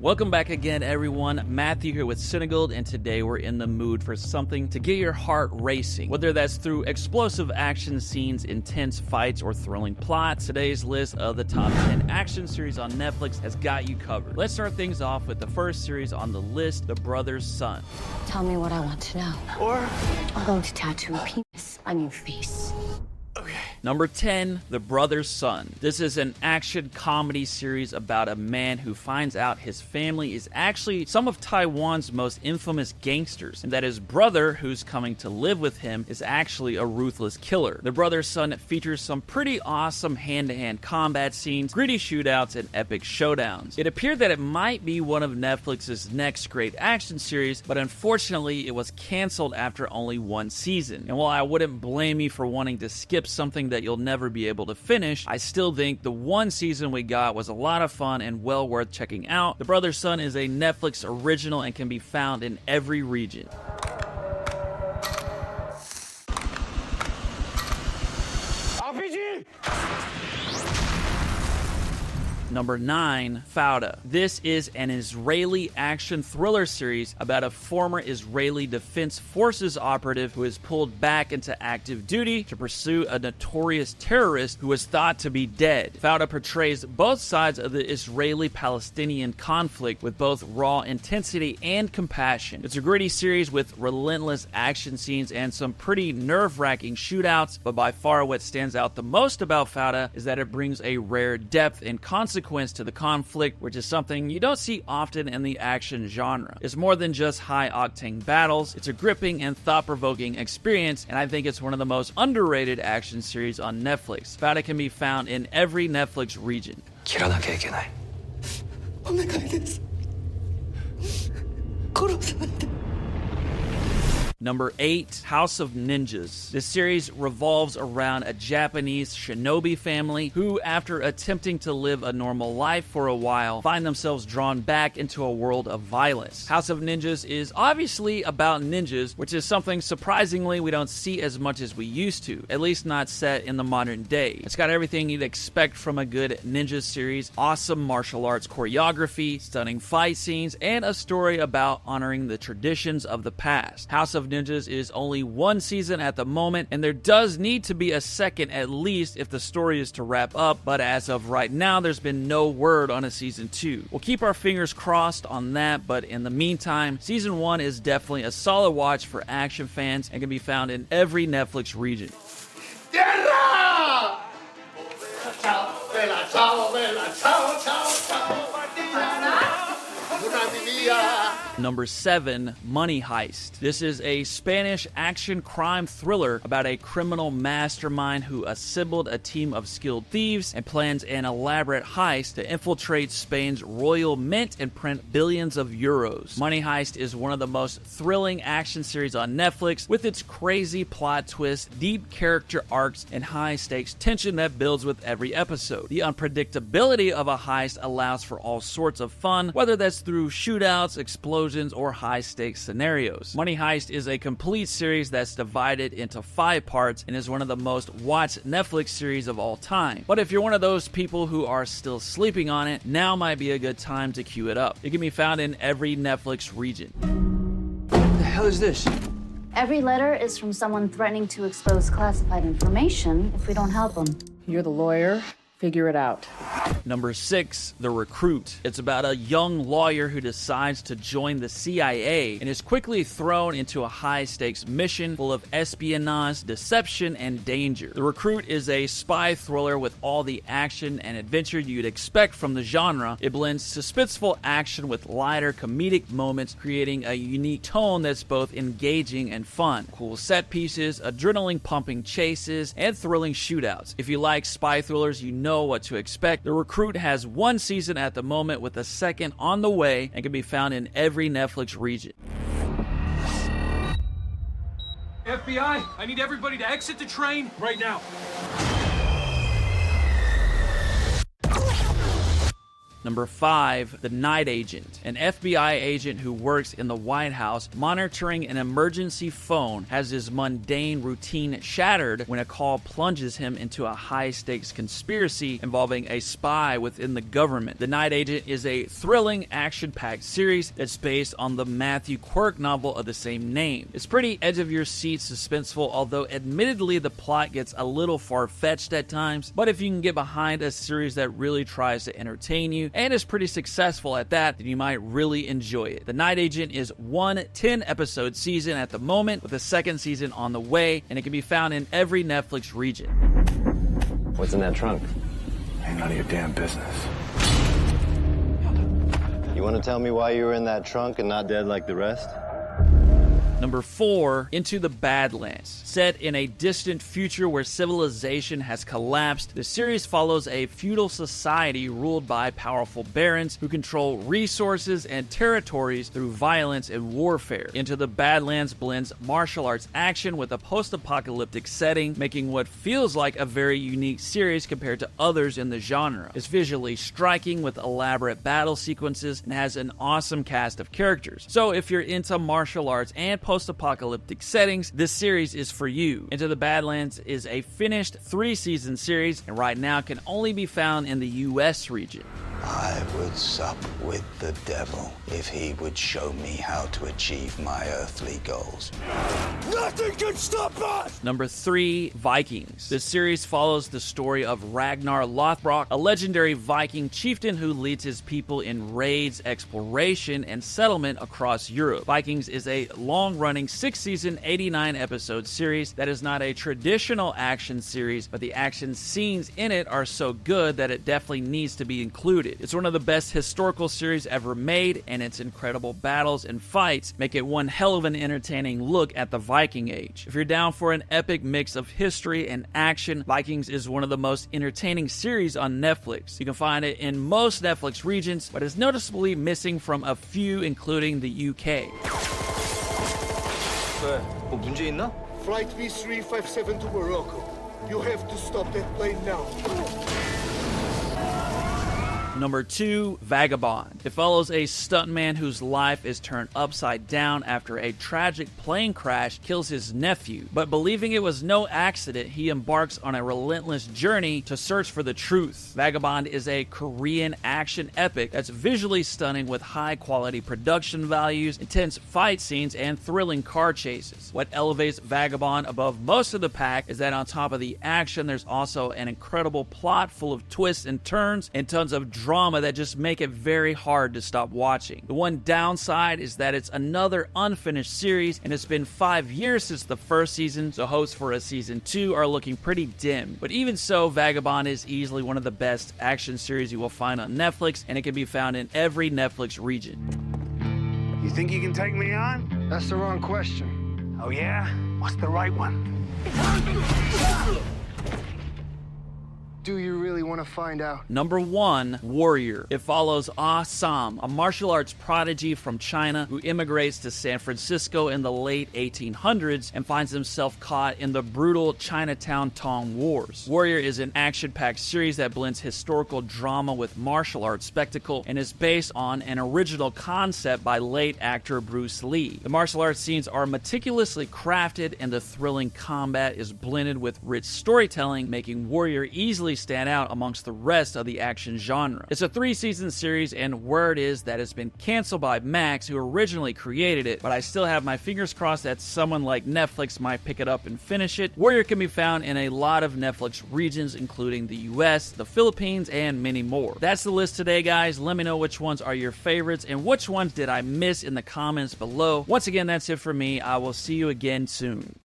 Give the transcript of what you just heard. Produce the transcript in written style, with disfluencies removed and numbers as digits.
Welcome back again, everyone. Matthew here with CineGold, and today we're in the mood for something to get your heart racing. Whether that's through explosive action scenes, intense fights, or thrilling plots, today's list of the top 10 action series on Netflix has got you covered. Let's start things off with the first series on the list, The Brother's Son. Tell me what I want to know. Or I'm going to tattoo a penis on your face. Number 10, The Brother's Son. This is an action comedy series about a man who finds out his family is actually some of Taiwan's most infamous gangsters, and that his brother, who's coming to live with him, is actually a ruthless killer. The Brother's Son features some pretty awesome hand-to-hand combat scenes, gritty shootouts, and epic showdowns. It appeared that it might be one of Netflix's next great action series, but unfortunately it was canceled after only one season. And while I wouldn't blame you for wanting to skip something that you'll never be able to finish, I still think the one season we got was a lot of fun and well worth checking out. The Brother's Son is a Netflix original and can be found in every region. RPG! Number 9, Fauda. This is an Israeli action thriller series about a former Israeli Defense Forces operative who is pulled back into active duty to pursue a notorious terrorist who is thought to be dead. Fauda portrays both sides of the Israeli-Palestinian conflict with both raw intensity and compassion. It's a gritty series with relentless action scenes and some pretty nerve-wracking shootouts, but by far what stands out the most about Fauda is that it brings a rare depth and consequence to the conflict, which is something you don't see often in the action genre. It's more than just high-octane battles. It's a gripping and thought-provoking experience, and I think it's one of the most underrated action series on Netflix. Fauda can be found in every Netflix region. 切らなきゃいけない。お願いです。殺さないで。Number 8, House of Ninjas. This series revolves around a Japanese shinobi family who, after attempting to live a normal life for a while, find themselves drawn back into a world of violence. House of Ninjas is obviously about ninjas, which is something surprisingly we don't see as much as we used to, at least not set in the modern day. It's got everything you'd expect from a good ninja series: awesome martial arts choreography, stunning fight scenes, and a story about honoring the traditions of the past. House of Ninjas is only one season at the moment, and there does need to be a second at least if the story is to wrap up, but as of right now there's been no word on a season 2. We'll keep our fingers crossed on that, but in the meantime, season 1 is definitely a solid watch for action fans and can be found in every Netflix region. Tierra! Chao, bella, chao, bella, chao, chao, chao, Una vivía. Number 7, Money Heist. This is a Spanish action crime thriller about a criminal mastermind who assembled a team of skilled thieves and plans an elaborate heist to infiltrate Spain's royal mint and print billions of euros. Money Heist is one of the most thrilling action series on Netflix, with its crazy plot twists, deep character arcs, and high-stakes tension that builds with every episode. The unpredictability of a heist allows for all sorts of fun, whether that's through shootouts, explosions, or high-stakes scenarios. Money Heist is a complete series that's divided into 5 parts and is one of the most watched Netflix series of all time. But if you're one of those people who are still sleeping on it, now might be a good time to queue it up. It can be found in every Netflix region. What the hell is this? Every letter is from someone threatening to expose classified information if we don't help them. You're the lawyer. Figure it out. Number 6, The Recruit. It's about a young lawyer who decides to join the CIA and is quickly thrown into a high-stakes mission full of espionage, deception, and danger. The Recruit is a spy thriller with all the action and adventure you'd expect from the genre. It blends suspenseful action with lighter comedic moments, creating a unique tone that's both engaging and fun. Cool set pieces, adrenaline-pumping chases, and thrilling shootouts. If you like spy thrillers, you know what to expect. The Recruit has one season at the moment with a second on the way and can be found in every Netflix region. FBI, I need everybody to exit the train right now. Number 5, The Night Agent. An FBI agent who works in the White House monitoring an emergency phone has his mundane routine shattered when a call plunges him into a high-stakes conspiracy involving a spy within the government. The Night Agent is a thrilling, action-packed series that's based on the Matthew Quirk novel of the same name. It's pretty edge-of-your-seat suspenseful, although admittedly the plot gets a little far-fetched at times, but if you can get behind a series that really tries to entertain you, and is pretty successful at that, then you might really enjoy it. The Night Agent is one 10-episode season at the moment, with a second season on the way, and it can be found in every Netflix region. What's in that trunk? Ain't none of your damn business. You want to tell me why you were in that trunk and not dead like the rest? Number 4, Into the Badlands. Set in a distant future where civilization has collapsed, the series follows a feudal society ruled by powerful barons who control resources and territories through violence and warfare. Into the Badlands blends martial arts action with a post-apocalyptic setting, making what feels like a very unique series compared to others in the genre. It's visually striking with elaborate battle sequences and has an awesome cast of characters. So if you're into martial arts and post-apocalyptic settings, this series is for you. Into the Badlands is a finished 3-season series and right now can only be found in the US region. I would sup with the devil if he would show me how to achieve my earthly goals. Nothing can stop us! Number 3, Vikings. This series follows the story of Ragnar Lothbrok, a legendary Viking chieftain who leads his people in raids, exploration, and settlement across Europe. Vikings is a long-running 6-season, 89-episode series that is not a traditional action series, but the action scenes in it are so good that it definitely needs to be included. It's one of the best historical series ever made, and its incredible battles and fights make it one hell of an entertaining look at the Viking Age. If you're down for an epic mix of history and action, Vikings is one of the most entertaining series on Netflix. You can find it in most Netflix regions, but is noticeably missing from a few, including the UK. 뭐 문제 있나? Flight B357 to Morocco. You have to stop that plane now. Number 2, Vagabond. It follows a stuntman whose life is turned upside down after a tragic plane crash kills his nephew. But believing it was no accident, he embarks on a relentless journey to search for the truth. Vagabond is a Korean action epic that's visually stunning with high-quality production values, intense fight scenes, and thrilling car chases. What elevates Vagabond above most of the pack is that on top of the action, there's also an incredible plot full of twists and turns and tons of drama that just make it very hard to stop watching. The one downside is that it's another unfinished series, and it's been 5 years since the first season, so hopes for a season 2 are looking pretty dim. But even so, Vagabond is easily one of the best action series you will find on Netflix, and it can be found in every Netflix region. You think you can take me on? That's the wrong question. Oh yeah? What's the right one? Do you really want to find out? Number 1, Warrior. It follows Ah Sam, a martial arts prodigy from China who immigrates to San Francisco in the late 1800s and finds himself caught in the brutal Chinatown Tong Wars. Warrior is an action-packed series that blends historical drama with martial arts spectacle and is based on an original concept by late actor Bruce Lee. The martial arts scenes are meticulously crafted and the thrilling combat is blended with rich storytelling, making Warrior easily stand out amongst the rest of the action genre. It's a 3-season series, and word is that it's been canceled by Max, who originally created it, but I still have my fingers crossed that someone like Netflix might pick it up and finish it. Warrior can be found in a lot of Netflix regions, including the US, the Philippines, and many more. That's the list today, guys. Let me know which ones are your favorites and which ones did I miss in the comments below. Once again, that's it for me. I will see you again soon.